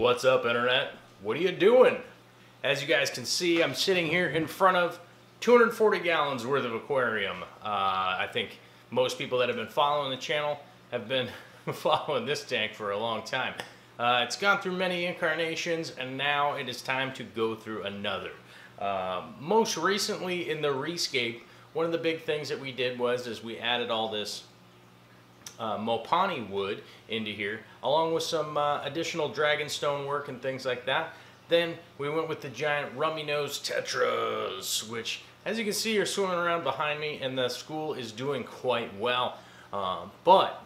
What's up, Internet? What are you doing? As you guys can see, I'm sitting here in front of 240 gallons worth of aquarium. I think most people that have been following the channel have been following this tank for a long time. It's gone through many incarnations, and now it is time to go through another. Most recently in the rescape, one of the big things that we did was we added all this Mopani wood into here, along with some additional dragonstone work and things like that. Then we went with the giant rummy nose tetras, which, as you can see, are swimming around behind me, and the school is doing quite well. But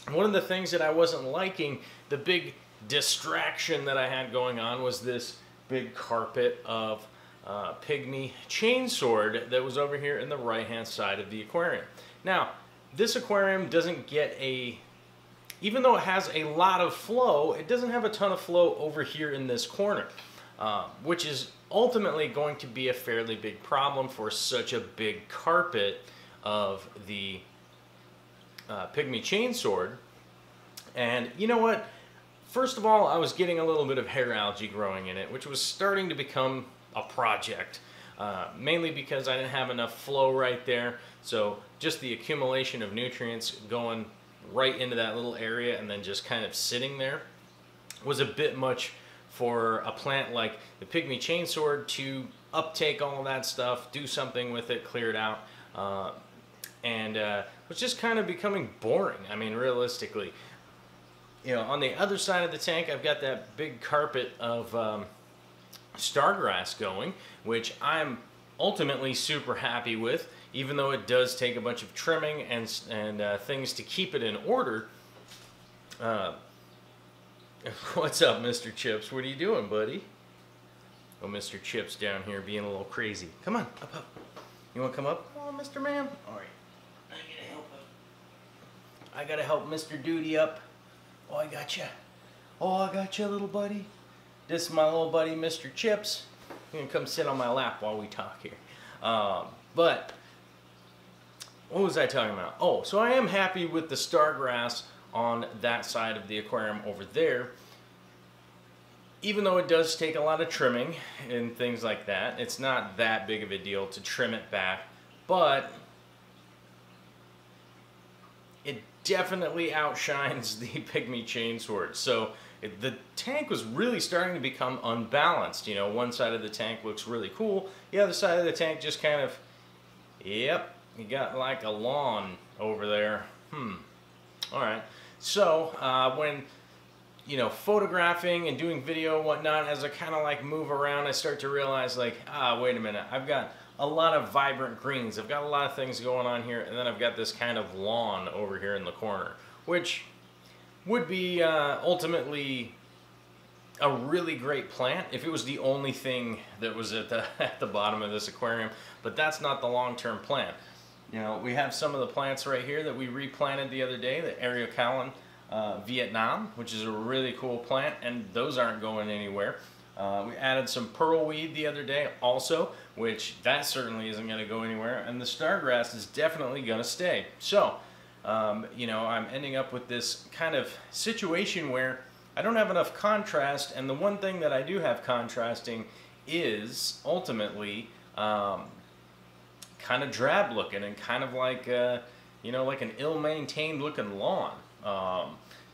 one of the things that I wasn't liking, the big distraction that I had going on, was this big carpet of pygmy chainsword that was over here in the right-hand side of the aquarium. Now, this aquarium doesn't get even though it has a lot of flow, it doesn't have a ton of flow over here in this corner, which is ultimately going to be a fairly big problem for such a big carpet of the pygmy chainsword. And you know what? First of all, I was getting a little bit of hair algae growing in it, which was starting to become a project. Mainly because I didn't have enough flow right there, so just the accumulation of nutrients going right into that little area and then just kind of sitting there was a bit much for a plant like the pygmy chainsword to uptake all of that stuff, do something with it, clear it out, and was just kind of becoming boring. I mean, realistically, you know, on the other side of the tank, I've got that big carpet of stargrass going, which I'm ultimately super happy with, even though it does take a bunch of trimming and things to keep it in order. What's up, Mr. Chips? What are you doing, buddy? Oh, Mr. Chips down here being a little crazy. Come on, up. You want to come up? Oh, Mr. Man. All right. I gotta help Mr. Duty up. Oh, I got you. Oh, I got you, little buddy. This is my little buddy, Mr. Chips. You can come sit on my lap while we talk here. But what was I talking about? Oh, so I am happy with the stargrass on that side of the aquarium over there. Even though it does take a lot of trimming and things like that, it's not that big of a deal to trim it back, but it definitely outshines the pygmy chainsword. So the tank was really starting to become unbalanced. You know, one side of the tank looks really cool. The other side of the tank just kind of, yep, you got like a lawn over there. All right. So when, you know, photographing and doing video and whatnot, as I kind of like move around, I start to realize like, wait a minute, I've got a lot of vibrant greens. I've got a lot of things going on here, and then I've got this kind of lawn over here in the corner, which would be ultimately a really great plant if it was the only thing that was at the bottom of this aquarium, but that's not the long-term plan. You know, we have some of the plants right here that we replanted the other day, the Ariocallan Vietnam, which is a really cool plant, and those aren't going anywhere. We added some pearlweed the other day also, which that certainly isn't going to go anywhere, and the stargrass is definitely going to stay. So you know, I'm ending up with this kind of situation where I don't have enough contrast, and the one thing that I do have contrasting is ultimately kind of drab looking and kind of like, you know, like an ill-maintained looking lawn.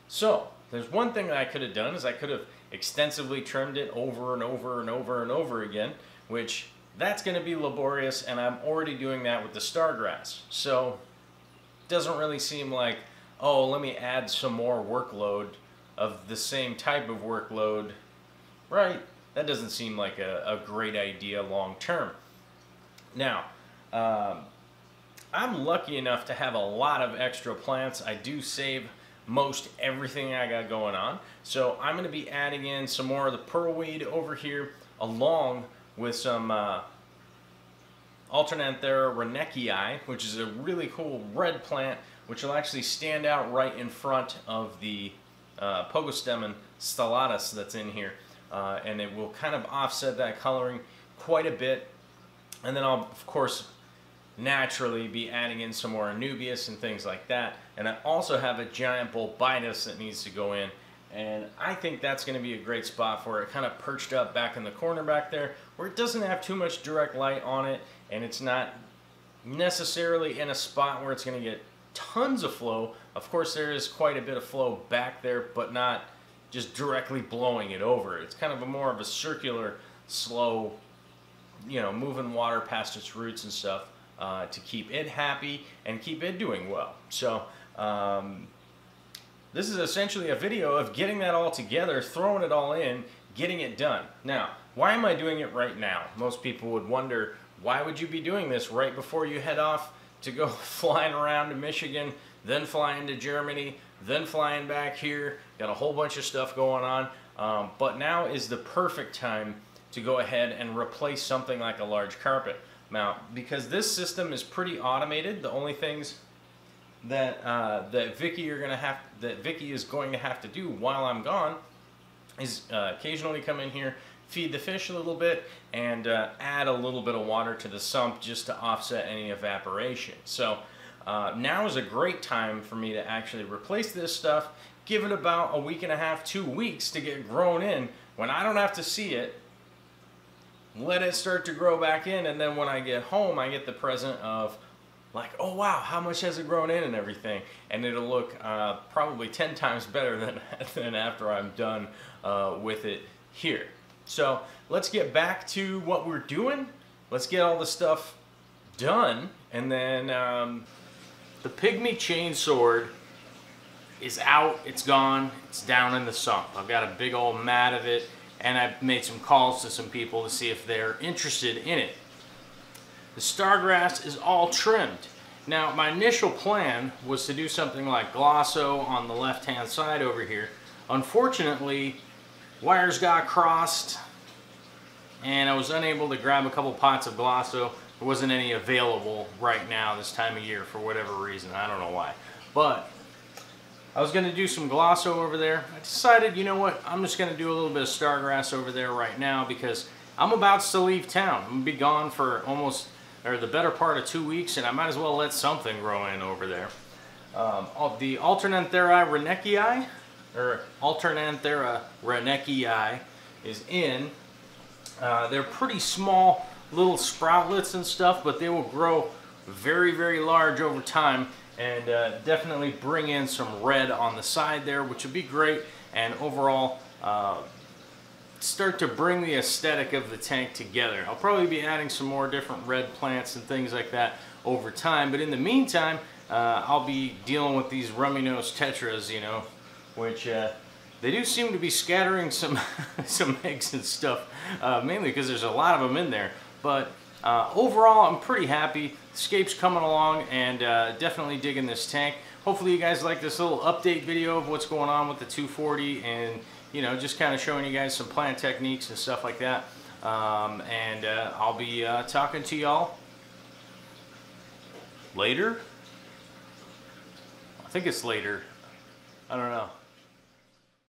So there's one thing that I could have done is I could have extensively trimmed it over and over and over and over again, which that's going to be laborious, and I'm already doing that with the stargrass. So doesn't really seem like, oh, let me add some more workload of the same type of workload, right? That doesn't seem like a great idea long term. Now, I'm lucky enough to have a lot of extra plants. I do save most everything I got going on, so I'm going to be adding in some more of the pearlweed over here, along with some Alternanthera Renekii, which is a really cool red plant, which will actually stand out right in front of the Pogostemon stellatus that's in here, and it will kind of offset that coloring quite a bit. And then I'll, of course, naturally be adding in some more Anubias and things like that. And I also have a giant Bulbitis that needs to go in And I think that's going to be a great spot for it, kind of perched up back in the corner back there, where it doesn't have too much direct light on it, and it's not necessarily in a spot where it's going to get tons of flow. Of course, there is quite a bit of flow back there, but not just directly blowing it over. It's kind of more of a circular, slow, you know, moving water past its roots and stuff to keep it happy and keep it doing well. So this is essentially a video of getting that all together, throwing it all in, getting it done. Now, why am I doing it right now? Most people would wonder, why would you be doing this right before you head off to go flying around to Michigan, then flying to Germany, then flying back here? Got a whole bunch of stuff going on. But now is the perfect time to go ahead and replace something like a large carpet mount, because this system is pretty automated. The only things that Vicky is going to have to do while I'm gone is occasionally come in here, feed the fish a little bit, and add a little bit of water to the sump just to offset any evaporation. So now is a great time for me to actually replace this stuff. Give it about a week and a half, 2 weeks to get grown in, when I don't have to see it. Let it start to grow back in, and then when I get home, I get the present of like, oh wow, how much has it grown in and everything, and it'll look probably 10 times better than after I'm done with it here. So let's get back to what we're doing. Let's get all the stuff done, and then the Pygmy chainsword is out, it's gone, it's down in the sump. I've got a big old mat of it, and I've made some calls to some people to see if they're interested in it. The stargrass is all trimmed. Now, my initial plan was to do something like Glosso on the left-hand side over here. Unfortunately, wires got crossed, and I was unable to grab a couple pots of Glosso. There wasn't any available right now this time of year for whatever reason. I don't know why. But I was going to do some Glosso over there. I decided, you know what, I'm just going to do a little bit of stargrass over there right now, because I'm about to leave town. I'm going to be gone for the better part of 2 weeks, and I might as well let something grow in over there. The Alternanthera renekii, or Alternanthera renekii, is in. They're pretty small little sproutlets and stuff, but they will grow very, very large over time, and definitely bring in some red on the side there, which would be great, and overall start to bring the aesthetic of the tank together. I'll probably be adding some more different red plants and things like that over time, but in the meantime, I'll be dealing with these rummy-nosed tetras, you know, which they do seem to be scattering some some eggs and stuff, mainly because there's a lot of them in there. But overall, I'm pretty happy. Escape's coming along, and definitely digging this tank. Hopefully you guys like this little update video of what's going on with the 240, and you know, just kind of showing you guys some plant techniques and stuff like that. I'll be talking to y'all later. I think it's later. I don't know.